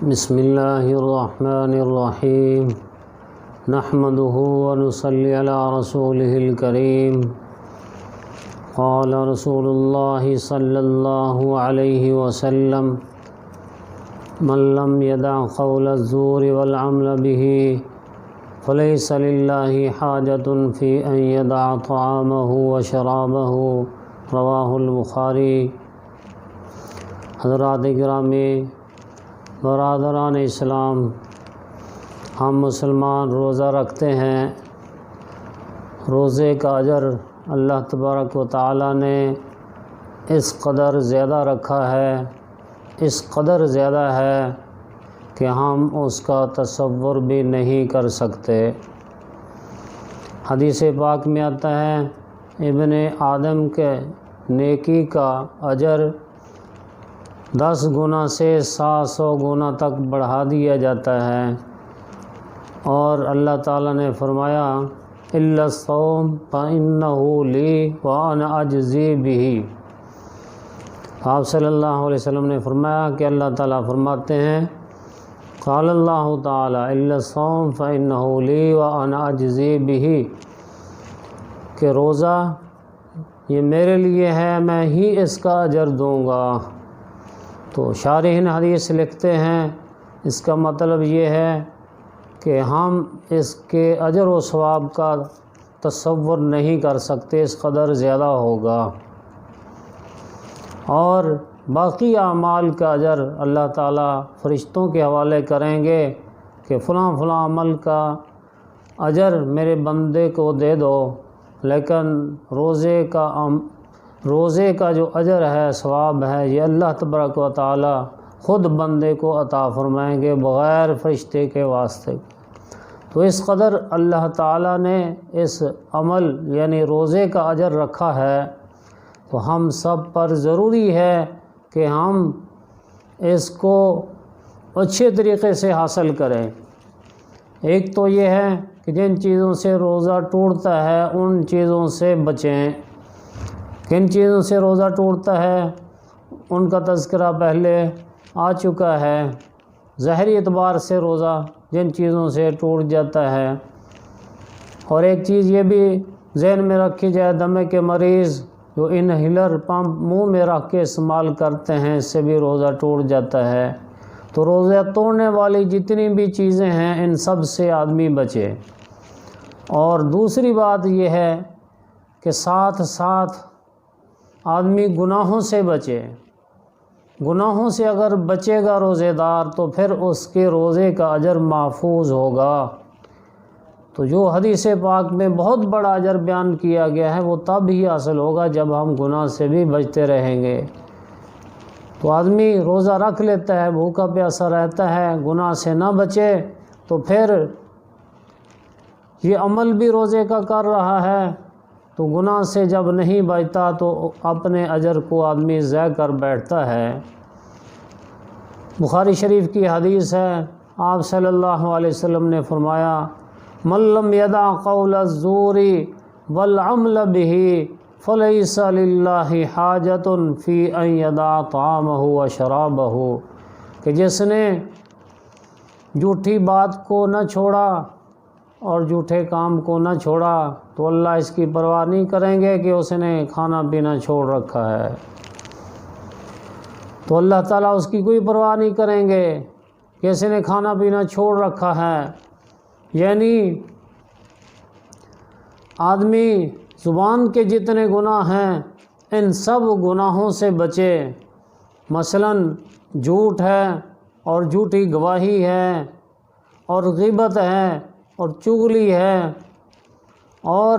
بسم اللہ الرحمن الرحیم نحمده ونصلی علی رسولہ الکریم قال رسول اللہ صلی اللہ علیہ وسلم من لم يدع قول الزور والعمل به فليس لله حاجة في أن يدع طعامه وشرابه رواہ البخاری۔ حضرات گرامی، برادران اسلام، ہم مسلمان روزہ رکھتے ہیں۔ روزے کا اجر اللہ تبارک و تعالی نے اس قدر زیادہ رکھا ہے، اس قدر زیادہ ہے کہ ہم اس کا تصور بھی نہیں کر سکتے۔ حدیث پاک میں آتا ہے ابن آدم کے نیکی کا اجر 10 گنا سے 700 گنا تک بڑھا دیا جاتا ہے، اور اللہ تعالیٰ نے فرمایا الا الصوم فإنه لی وأنا أجزی بہ۔ آپ صلی اللہ علیہ وسلم نے فرمایا کہ اللہ تعالیٰ فرماتے ہیں قال اللہ تعالیٰ الا الصوم فإنه لی وأنا أجزی بہ، کہ روزہ یہ میرے لیے ہے، میں ہی اس کا اجر دوں گا۔ تو شارحین حدیث لکھتے ہیں اس کا مطلب یہ ہے کہ ہم اس کے اجر و ثواب کا تصور نہیں کر سکتے، اس قدر زیادہ ہوگا۔ اور باقی اعمال کا اجر اللہ تعالیٰ فرشتوں کے حوالے کریں گے کہ فلاں فلاں عمل کا اجر میرے بندے کو دے دو، لیکن روزے کا جو اجر ہے، ثواب ہے، یہ اللہ تبارک و تعالی خود بندے کو عطا فرمائیں گے بغیر فرشتے کے واسطے۔ تو اس قدر اللہ تعالی نے اس عمل یعنی روزے کا اجر رکھا ہے، تو ہم سب پر ضروری ہے کہ ہم اس کو اچھے طریقے سے حاصل کریں۔ ایک تو یہ ہے کہ جن چیزوں سے روزہ ٹوٹتا ہے ان چیزوں سے بچیں۔ کن چیزوں سے روزہ ٹوٹتا ہے ان کا تذکرہ پہلے آ چکا ہے۔ ظاہری اعتبار سے روزہ جن چیزوں سے ٹوٹ جاتا ہے، اور ایک چیز یہ بھی ذہن میں رکھی جائے، دمے کے مریض جو انہیلر پمپ منہ میں رکھ کے استعمال کرتے ہیں، اس سے بھی روزہ ٹوٹ جاتا ہے۔ تو روزہ توڑنے والی جتنی بھی چیزیں ہیں ان سب سے آدمی بچے۔ اور دوسری بات یہ ہے کہ ساتھ ساتھ آدمی گناہوں سے بچے۔ گناہوں سے اگر بچے گا روزے دار تو پھر اس کے روزے کا اجر محفوظ ہوگا۔ تو جو حدیث پاک میں بہت بڑا اجر بیان کیا گیا ہے وہ تب ہی حاصل ہوگا جب ہم گناہ سے بھی بچتے رہیں گے۔ تو آدمی روزہ رکھ لیتا ہے، بھوکا پیاسا رہتا ہے، گناہ سے نہ بچے تو پھر یہ عمل بھی روزے کا کر رہا ہے، تو گناہ سے جب نہیں بچتا تو اپنے اجر کو آدمی ضائع کر بیٹھتا ہے۔ بخاری شریف کی حدیث ہے، آپ صلی اللہ علیہ وسلم نے فرمایا من لم يدع قول الزور والعمل به فليس لله حاجة في ان يدع طعامه وشرابه، کہ جس نے جھوٹی بات کو نہ چھوڑا اور جھوٹے کام کو نہ چھوڑا تو اللہ اس کی پرواہ نہیں کریں گے کہ اس نے کھانا پینا چھوڑ رکھا ہے۔ تو اللہ تعالیٰ اس کی کوئی پرواہ نہیں کریں گے کہ اس نے کھانا پینا چھوڑ رکھا ہے۔ یعنی آدمی زبان کے جتنے گناہ ہیں ان سب گناہوں سے بچے۔ مثلا جھوٹ ہے اور جھوٹی گواہی ہے اور غیبت ہے اور چغلی ہے اور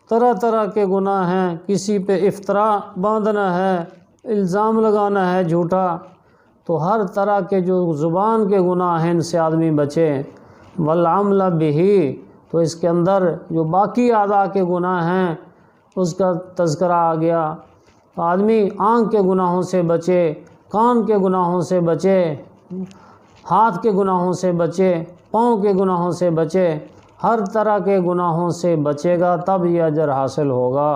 طرح طرح کے گناہ ہیں، کسی پہ افتراء باندھنا ہے، الزام لگانا ہے جھوٹا۔ تو ہر طرح کے جو زبان کے گناہ ہیں ان سے آدمی بچے۔ والعمل بہ، تو اس کے اندر جو باقی اعضاء کے گناہ ہیں اس کا تذکرہ آ گیا۔ تو آدمی آنکھ کے گناہوں سے بچے، کان کے گناہوں سے بچے، ہاتھ کے گناہوں سے بچے، پاؤں کے گناہوں سے بچے، ہر طرح کے گناہوں سے بچے گا تب یہ اجر حاصل ہوگا۔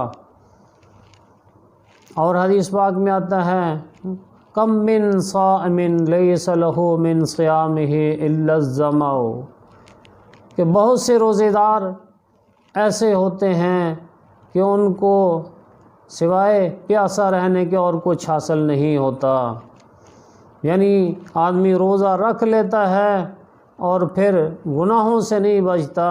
اور حدیث پاک میں آتا ہے کم من صائم لیس لہ من صیامہ الا الظمأ، کہ بہت سے روزے دار ایسے ہوتے ہیں کہ ان کو سوائے پیاسا رہنے کے اور کچھ حاصل نہیں ہوتا۔ یعنی آدمی روزہ رکھ لیتا ہے اور پھر گناہوں سے نہیں بچتا،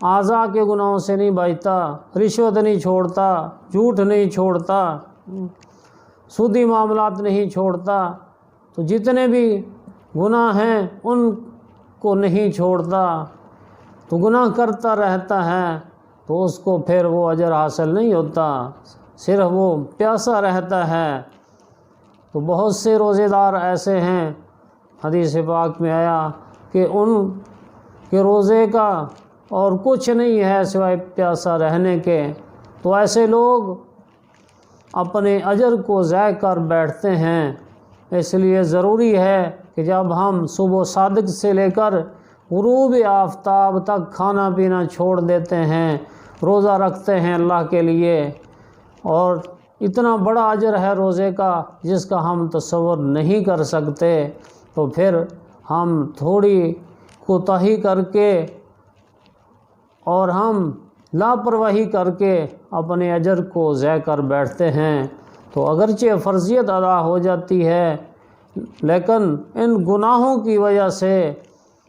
اعضاء کے گناہوں سے نہیں بچتا، رشوت نہیں چھوڑتا، جھوٹ نہیں چھوڑتا، سودی معاملات نہیں چھوڑتا، تو جتنے بھی گناہ ہیں ان کو نہیں چھوڑتا، تو گناہ کرتا رہتا ہے، تو اس کو پھر وہ اجر حاصل نہیں ہوتا، صرف وہ پیاسا رہتا ہے۔ تو بہت سے روزے دار ایسے ہیں، حدیث پاک میں آیا کہ ان کے روزے کا اور کچھ نہیں ہے سوائے پیاسا رہنے کے، تو ایسے لوگ اپنے اجر کو ضائع کر بیٹھتے ہیں۔ اس لیے ضروری ہے کہ جب ہم صبح صادق سے لے کر غروب آفتاب تک کھانا پینا چھوڑ دیتے ہیں، روزہ رکھتے ہیں اللہ کے لیے، اور اتنا بڑا اجر ہے روزے کا جس کا ہم تصور نہیں کر سکتے، تو پھر ہم تھوڑی کوتاہی کر کے اور ہم لاپرواہی کر کے اپنے اجر کو ضائع کر بیٹھتے ہیں۔ تو اگرچہ فرضیت ادا ہو جاتی ہے، لیکن ان گناہوں کی وجہ سے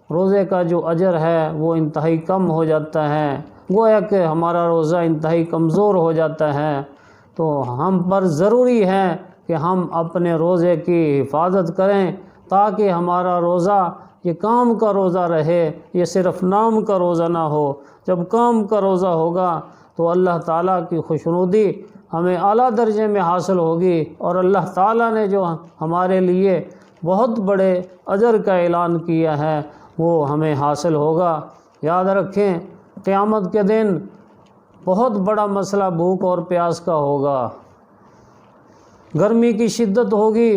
روزے کا جو اجر ہے وہ انتہائی کم ہو جاتا ہے، گویا کہ ہمارا روزہ انتہائی کمزور ہو جاتا ہے۔ تو ہم پر ضروری ہے کہ ہم اپنے روزے کی حفاظت کریں تاکہ ہمارا روزہ یہ کام کا روزہ رہے، یہ صرف نام کا روزہ نہ ہو۔ جب کام کا روزہ ہوگا تو اللہ تعالیٰ کی خوشنودی ہمیں اعلیٰ درجے میں حاصل ہوگی، اور اللہ تعالیٰ نے جو ہمارے لیے بہت بڑے اجر کا اعلان کیا ہے وہ ہمیں حاصل ہوگا۔ یاد رکھیں، قیامت کے دن بہت بڑا مسئلہ بھوک اور پیاس کا ہوگا، گرمی کی شدت ہوگی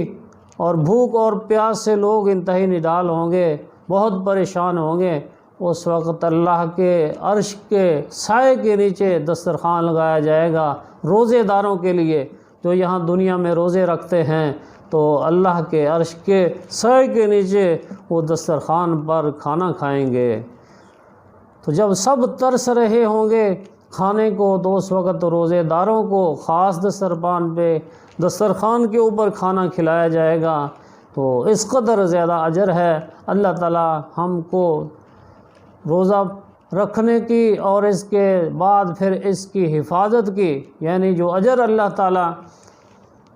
اور بھوک اور پیاس سے لوگ انتہائی نڈال ہوں گے، بہت پریشان ہوں گے۔ اس وقت اللہ کے عرش کے سائے کے نیچے دسترخوان لگایا جائے گا روزے داروں کے لیے، جو یہاں دنیا میں روزے رکھتے ہیں، تو اللہ کے عرش کے سائے کے نیچے وہ دسترخوان پر کھانا کھائیں گے۔ تو جب سب ترس رہے ہوں گے کھانے کو، تو اس وقت روزے داروں کو خاص دسترخوان کے اوپر کھانا کھلایا جائے گا۔ تو اس قدر زیادہ اجر ہے۔ اللہ تعالی ہم کو روزہ رکھنے کی اور اس کے بعد پھر اس کی حفاظت کی، یعنی جو اجر اللہ تعالی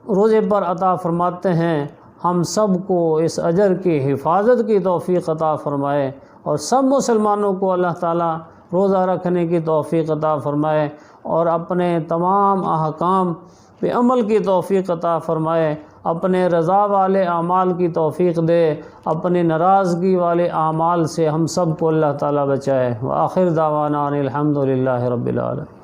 روزے پر عطا فرماتے ہیں، ہم سب کو اس اجر کی حفاظت کی توفیق عطا فرمائے، اور سب مسلمانوں کو اللہ تعالی روزہ رکھنے کی توفیق عطا فرمائے، اور اپنے تمام احکام پہ عمل کی توفیق عطا فرمائے، اپنے رضا والے اعمال کی توفیق دے، اپنے ناراضگی والے اعمال سے ہم سب کو اللہ تعالی بچائے۔ وآخر دعوانا ان الحمد للہ رب العالمین۔